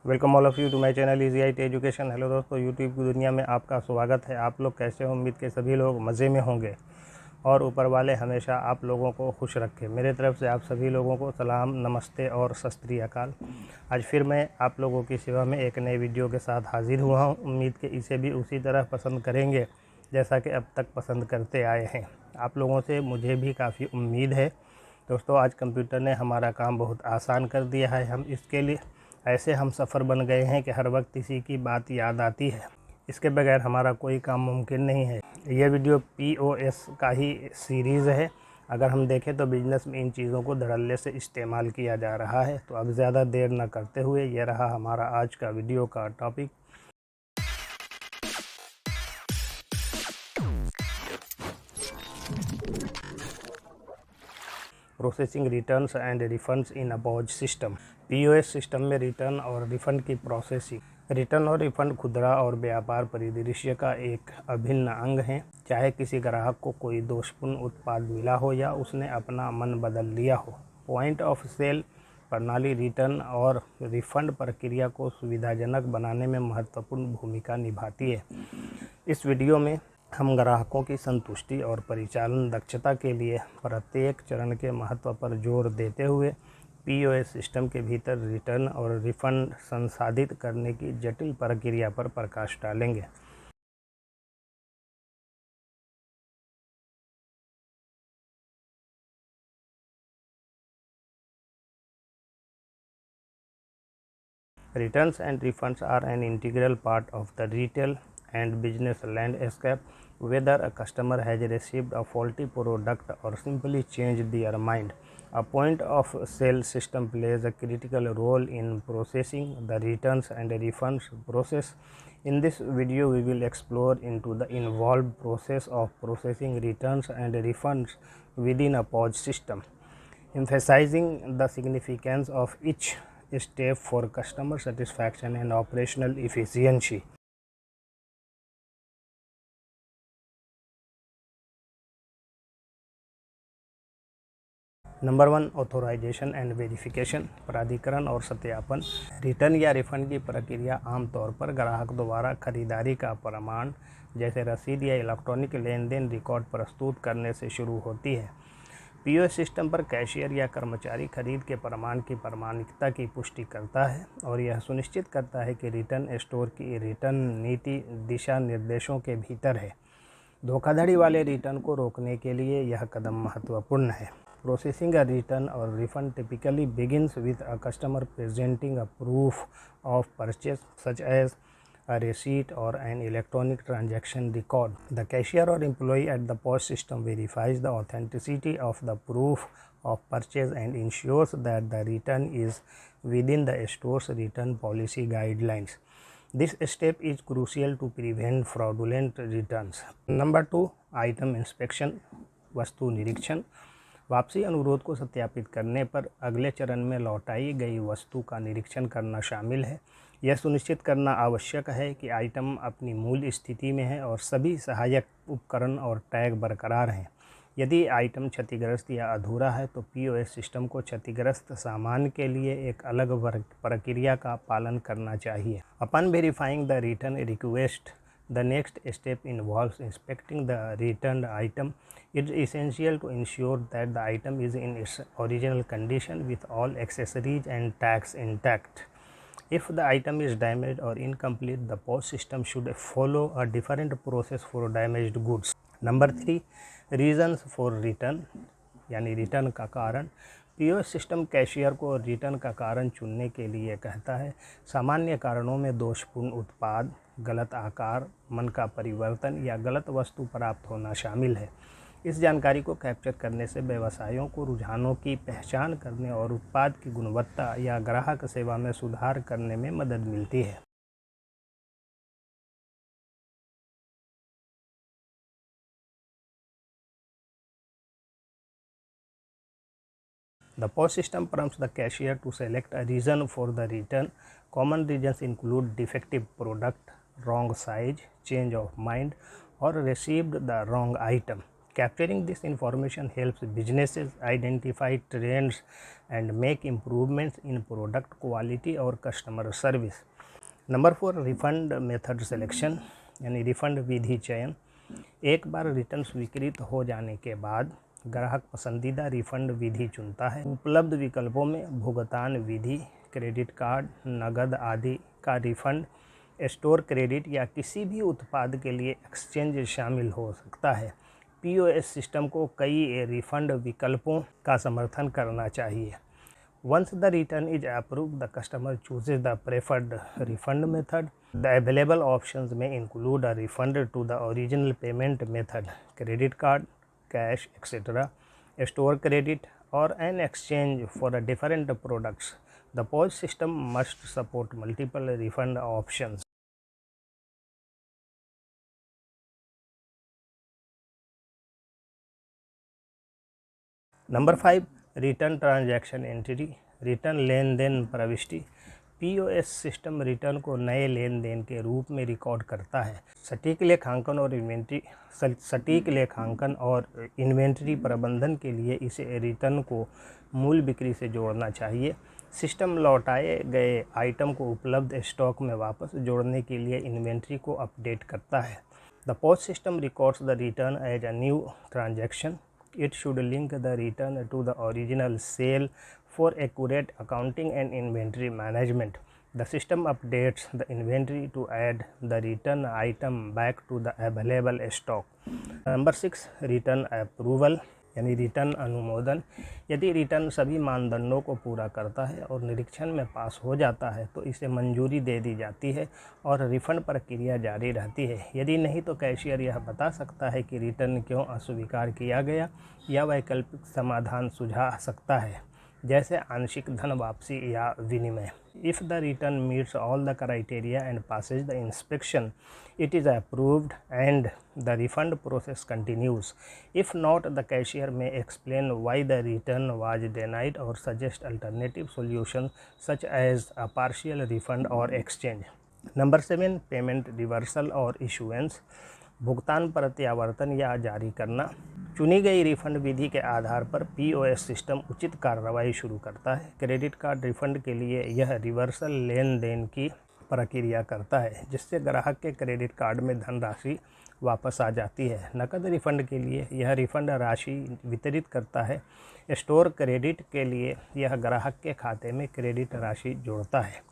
Welcome all of you to my channel easy IT education. हेलो दोस्तों, यूट्यूब की दुनिया में आपका स्वागत है। आप लोग कैसे हो? उम्मीद के सभी लोग मज़े में होंगे और ऊपर वाले हमेशा आप लोगों को खुश रखें। मेरे तरफ से आप सभी लोगों को सलाम, नमस्ते और सत श्री अकाल। आज फिर मैं आप लोगों की सेवा में एक नए वीडियो के साथ हाज़िर हुआ हूँ। उम्मीद के इसे भी उसी तरह पसंद करेंगे जैसा कि अब तक पसंद करते आए हैं। आप लोगों से मुझे भी काफ़ी उम्मीद है। दोस्तों, आज कंप्यूटर ने हमारा काम बहुत आसान कर दिया है। हम इसके लिए ऐसे हम सफ़र बन गए हैं कि हर वक्त इसी की बात याद आती है। इसके बगैर हमारा कोई काम मुमकिन नहीं है। यह वीडियो POS का ही सीरीज़ है। अगर हम देखें तो बिज़नेस में इन चीज़ों को धड़ल्ले से इस्तेमाल किया जा रहा है। तो अब ज़्यादा देर न करते हुए ये रहा हमारा आज का वीडियो का topic. Processing returns and refunds in a POS system. POS system में रिटर्न और रिफ़ंड की प्रोसेसिंग। रिटर्न और रिफ़ंड खुदरा और व्यापार परिदृश्य का एक अभिन्न अंग है। चाहे किसी ग्राहक को कोई दोषपूर्ण उत्पाद मिला हो या उसने अपना मन बदल लिया हो, पॉइंट ऑफ सेल प्रणाली रिटर्न और रिफ़ंड प्रक्रिया को सुविधाजनक बनाने में महत्वपूर्ण भूमिका निभाती है। इस वीडियो में हम ग्राहकों की संतुष्टि और परिचालन दक्षता के लिए प्रत्येक चरण के महत्व पर जोर देते हुए POS सिस्टम के भीतर रिटर्न और रिफ़ंड संसाधित करने की जटिल प्रक्रिया पर प्रकाश डालेंगे। Returns and refunds are an integral part of the retail and business landscape. Whether a customer has received a faulty product or simply changed their mind, a point of sale system plays a critical role in processing the returns and refunds process. In this video, we will explore into the involved process of processing returns and refunds within a POS system, emphasizing the significance of each step for customer satisfaction and operational efficiency. Number 1, authorisation and verification. प्राधिकरण और सत्यापन। Return या refund की प्रक्रिया आमतौर पर ग्राहक द्वारा खरीदारी का प्रमाण जैसे रसीद या इलेक्ट्रॉनिक लेन देन रिकॉर्ड प्रस्तुत करने से शुरू होती है। POS सिस्टम पर कैशियर या कर्मचारी खरीद के प्रमाण की प्रामाणिकता की पुष्टि करता है और यह सुनिश्चित करता है कि रिटर्न स्टोर की रिटर्न नीति दिशा निर्देशों के भीतर है। धोखाधड़ी वाले रिटर्न को रोकने के लिए यह कदम महत्वपूर्ण है। Processing a return or refund typically begins with a customer presenting a proof of purchase such as a receipt or an electronic transaction record. The cashier or employee at the POS system verifies the authenticity of the proof of purchase and ensures that the return is within the store's return policy guidelines. This step is crucial to prevent fraudulent returns. Number 2, item inspection, वस्तु निरीक्षण। वापसी अनुरोध को सत्यापित करने पर अगले चरण में लौटाई गई वस्तु का निरीक्षण करना शामिल है। यह सुनिश्चित करना आवश्यक है कि आइटम अपनी मूल स्थिति में है और सभी सहायक उपकरण और टैग बरकरार हैं। यदि आइटम क्षतिग्रस्त या अधूरा है तो POS सिस्टम को क्षतिग्रस्त सामान के लिए एक अलग प्रक्रिया का पालन करना चाहिए। Upon verifying the return request, the next step involves inspecting the returned item. It is essential to ensure that the item is in its original condition with all accessories and tags intact. If the item is damaged or incomplete, the POS system should follow a different process for damaged goods. Number 3, reasons for return यानी return का कारण। POS system cashier को return का कारण चुनने के लिए कहता है। सामान्य कारणों में दोषपूर्ण उत्पाद, गलत आकार, मन का परिवर्तन या गलत वस्तु प्राप्त होना शामिल है। इस जानकारी को कैप्चर करने से व्यवसायों को रुझानों की पहचान करने और उत्पाद की गुणवत्ता या ग्राहक सेवा में सुधार करने में मदद मिलती है। The POS system prompts the cashier to select a reason for the return. Common reasons include defective product, wrong size, change of mind, or received the wrong item. Capturing this information helps businesses identify trends and make improvements in product quality or customer service. Number 4, refund method selection यानी refund विधि चयन। एक बार return स्वीकृत हो जाने के बाद ग्राहक पसंदीदा रिफंड विधि चुनता है। उपलब्ध विकल्पों में भुगतान विधि, क्रेडिट कार्ड, नकद आदि का रिफंड, स्टोर क्रेडिट या किसी भी उत्पाद के लिए एक्सचेंज शामिल हो सकता है। पीओएस सिस्टम को कई रिफंड विकल्पों का समर्थन करना चाहिए। Once the return is approved, the customer chooses the preferred refund method. The available options may include a refund to the original payment method, credit card, cash, etc., store credit, or an exchange for a different products. The POS system must support multiple refund options. Number 5, return transaction entry, return लेन देन प्रविष्टि। POS system return को नए लेन then के रूप में record करता है। सटीक लेखांकन और इन्वेंट्री प्रबंधन के लिए इसे रिटर्न को मूल बिक्री से जोड़ना चाहिए। सिस्टम लौटाए गए आइटम को उपलब्ध स्टॉक में वापस जोड़ने के लिए इन्वेंट्री को अपडेट करता है। The POS system records the return as a new transaction. It should link the return to the original sale for accurate accounting and inventory management. The system updates the inventory to add the return item back to the available stock. Number 6, return approval यानी return अनुमोदन। यदि return सभी मानदंडों को पूरा करता है और निरीक्षण में पास हो जाता है तो इसे मंजूरी दे दी जाती है और रिफंड प्रक्रिया जारी रहती है। यदि नहीं तो कैशियर यह बता सकता है कि रिटर्न क्यों अस्वीकार किया गया या वैकल्पिक समाधान सुझा सकता है, जैसे आंशिक धन वापसी या विनिमय। If the return meets all the criteria and passes the inspection, it is approved and the refund process continues. If not, the cashier may explain why the return was denied or suggest alternative solutions such as a partial refund or exchange. Number 7, payment reversal और issuance, भुगतान प्रत्यावर्तन या जारी करना। चुनी गई refund विधि के आधार पर POS system उचित कार्रवाई शुरू करता है। क्रेडिट कार्ड रिफंड के लिए यह रिवर्सल लेन देन की प्रक्रिया करता है, जिससे ग्राहक के क्रेडिट कार्ड में धनराशि वापस आ जाती है। नकद रिफंड के लिए यह रिफंड राशि वितरित करता है। स्टोर क्रेडिट के लिए यह ग्राहक के खाते में क्रेडिट राशि जोड़ता है।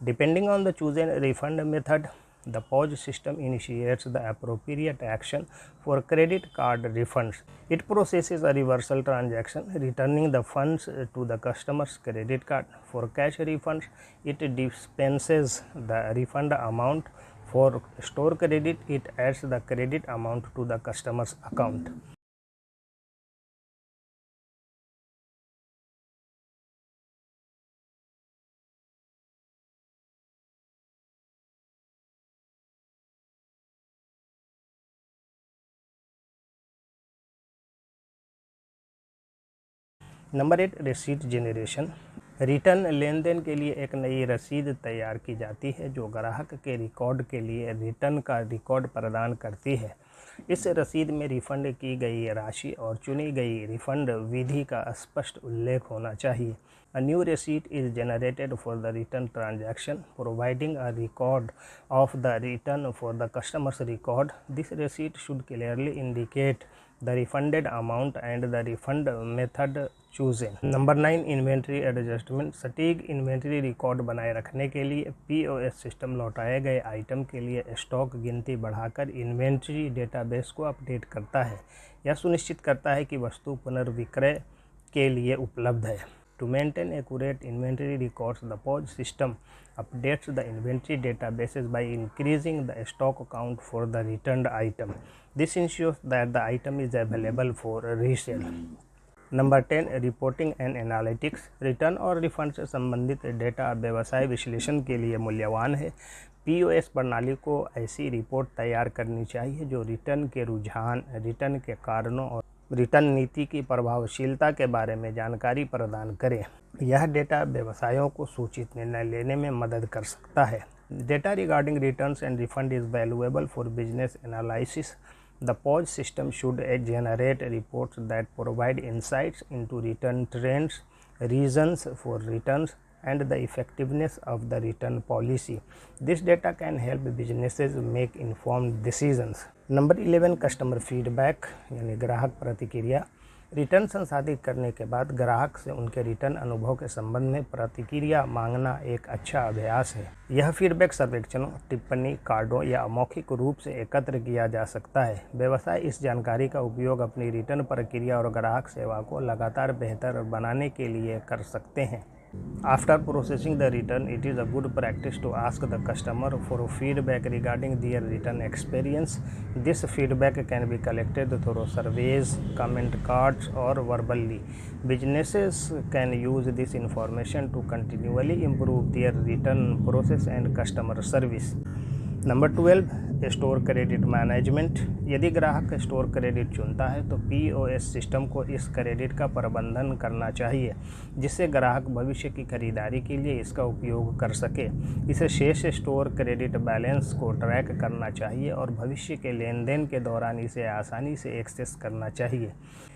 Depending on the chosen refund method, the POS system initiates the appropriate action. For credit card refunds, it processes a reversal transaction, returning the funds to the customer's credit card. For cash refunds, it dispenses the refund amount. For store credit, it adds the credit amount to the customer's account. Number 8, रसीद generation. Return लेन then के लिए एक नई रसीद तैयार की जाती है जो ग्राहक के रिकॉर्ड के लिए रिटर्न का रिकॉर्ड प्रदान करती है। इस रसीद में रिफंड की गई राशि और चुनी गई रिफंड विधि का स्पष्ट उल्लेख होना चाहिए। A new receipt is generated for the return transaction, providing a record of the return for the customer's record. This receipt should clearly indicate the refunded amount and the refund method chosen. Number 9, inventory adjustment. सटीक inventory record बनाए रखने के लिए POS system लौटाए गए item के लिए stock गिनती बढ़ाकर इन्वेंट्री डेटाबेस को अपडेट करता है। यह सुनिश्चित करता है कि वस्तु पुनर्विक्रय के लिए उपलब्ध है। To maintain accurate inventory records, the POS system updates the inventory databases by increasing the stock count for the returned item. This ensures that the item is available for resale. Number 10, reporting and analytics. Return और refund से संबंधित data व्यवसाय विश्लेषण के लिए मूल्यवान है। POS प्रणाली को ऐसी रिपोर्ट तैयार करनी चाहिए जो रिटर्न के रुझान, रिटर्न के कारणों और रिटर्न नीति की प्रभावशीलता के बारे में जानकारी प्रदान करे। यह डेटा व्यवसायों को सूचित निर्णय लेने में मदद कर सकता है। Data regarding returns and refund is valuable for business analysis The POS system should generate reports that provide insights into return trends, reasons for returns, and the effectiveness of the return policy. This data can help businesses make informed decisions. Number 11 customer feedback यानी ग्राहक प्रतिक्रिया। Return संसाधित करने के बाद ग्राहक से उनके रिटर्न अनुभव के संबंध में प्रतिक्रिया मांगना एक अच्छा अभ्यास है। यह फीडबैक सर्वेक्षणों, टिप्पणी कार्डों या मौखिक रूप से एकत्र किया जा सकता है। व्यवसाय इस जानकारी का उपयोग अपनी रिटर्न प्रक्रिया और ग्राहक सेवा को लगातार बेहतर बनाने के लिए कर सकते हैं। After processing the return, it is a good practice to ask the customer for feedback regarding their return experience. This feedback can be collected through surveys, comment cards, or verbally. Businesses can use this information to continually improve their return process and customer service. Number 12 store credit management. यदि ग्राहक store credit चुनता है तो POS system को इस credit का प्रबंधन करना चाहिए, जिससे ग्राहक भविष्य की खरीदारी के लिए इसका उपयोग कर सके। इसे शेष स्टोर क्रेडिट बैलेंस को ट्रैक करना चाहिए और भविष्य के लेन देन के दौरान इसे आसानी से एक्सेस करना चाहिए।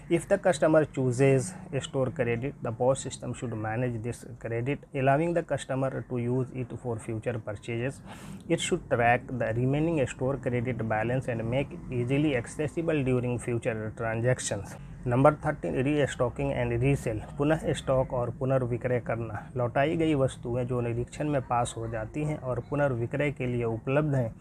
If the customer chooses store credit, the POS system should manage this credit, allowing the customer to use it for future purchases. It should track the remaining store credit balance and make it easily accessible during future transactions. Number 13 restocking and resale. पुनः stock और पुनर्विक्रय करना। लौटाई गई वस्तुएं जो निरीक्षण में पास हो जाती हैं और पुनर्विक्रय के लिए उपलब्ध हैं,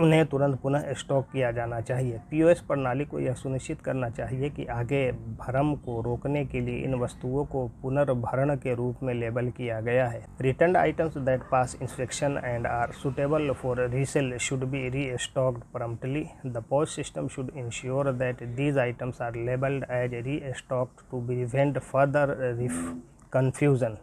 उन्हें तुरंत पुनः स्टॉक किया जाना चाहिए। POS प्रणाली को यह सुनिश्चित करना चाहिए कि आगे भ्रम को रोकने के लिए इन वस्तुओं को पुनर्भरण के रूप में लेबल किया गया है। Returned items that pass inspection and are suitable for resale should be restocked promptly. The POS system should ensure that these items are labelled as restocked to prevent further confusion.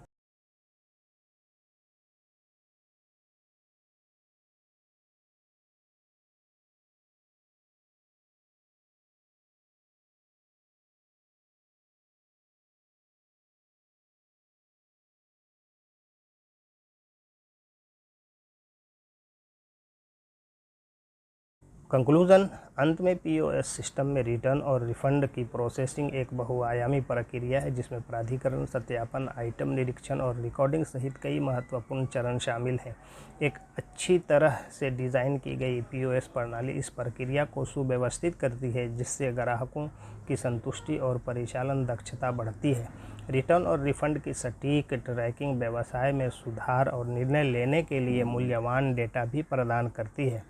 Conclusion. अंत में POS system में return और refund की processing एक बहुआयामी प्रक्रिया है, जिसमें प्राधिकरण, सत्यापन, आइटम निरीक्षण और रिकॉर्डिंग सहित कई महत्वपूर्ण चरण शामिल हैं। एक अच्छी तरह से डिज़ाइन की गई POS प्रणाली इस प्रक्रिया को सुव्यवस्थित करती है, जिससे ग्राहकों की संतुष्टि और परिचालन दक्षता बढ़ती है। रिटर्न और रिफंड की सटीक ट्रैकिंग व्यवसाय में सुधार और निर्णय लेने के लिए मूल्यवान डेटा भी प्रदान करती है,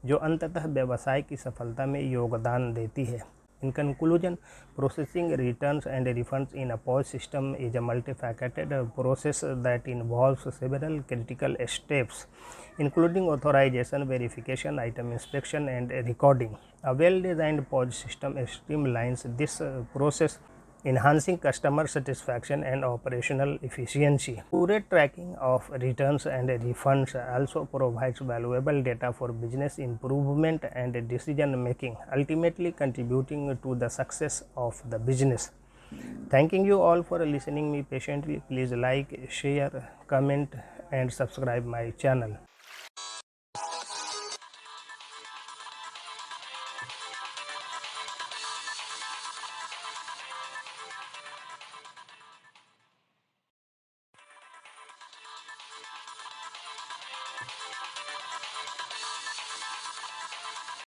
जो अंततः व्यवसाय की सफलता में योगदान देती है। In conclusion, processing returns and refunds in a POS system is a multifaceted process that involves several critical steps, including authorization, verification, item inspection, and recording. A well-designed POS system streamlines this process, enhancing customer satisfaction and operational efficiency. Accurate tracking of returns and refunds also provides valuable data for business improvement and decision making, ultimately contributing to the success of the business. Thanking you all for listening me patiently. Please like, share, comment and subscribe my channel.